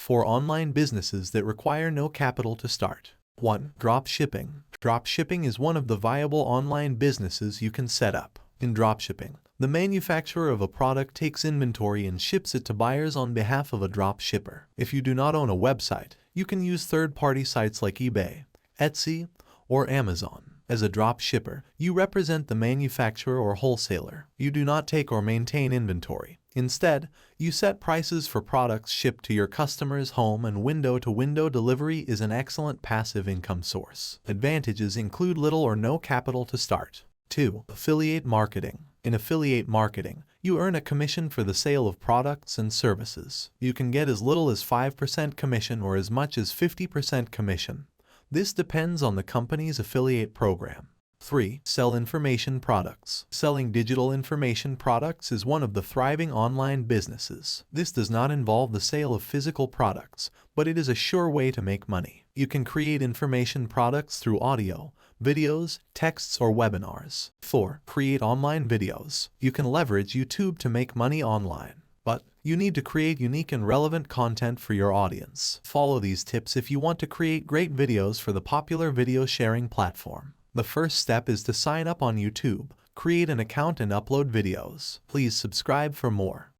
4 online businesses that require no capital to start. 1. Dropshipping. Dropshipping is one of the viable online businesses you can set up. In dropshipping, the manufacturer of a product takes inventory and ships it to buyers on behalf of a dropshipper. If you do not own a website, you can use third-party sites like eBay, Etsy, or Amazon. As a dropshipper, you represent the manufacturer or wholesaler. You do not take or maintain inventory. Instead, you set prices for products shipped to your customer's home, and window-to-window delivery is an excellent passive income source. Advantages include little or no capital to start. 2. Affiliate marketing. In affiliate marketing, you earn a commission for the sale of products and services. You can get as little as 5% commission or as much as 50% commission. This depends on the company's affiliate program. 3. Sell information products. Selling digital information products is one of the thriving online businesses. This does not involve the sale of physical products, but it is a sure way to make money. You can create information products through audio, videos, texts, or webinars. 4. Create online videos. You can leverage YouTube to make money online, but you need to create unique and relevant content for your audience. Follow these tips if you want to create great videos for the popular video sharing platform. The first step is to sign up on YouTube, create an account, and upload videos. Please subscribe for more.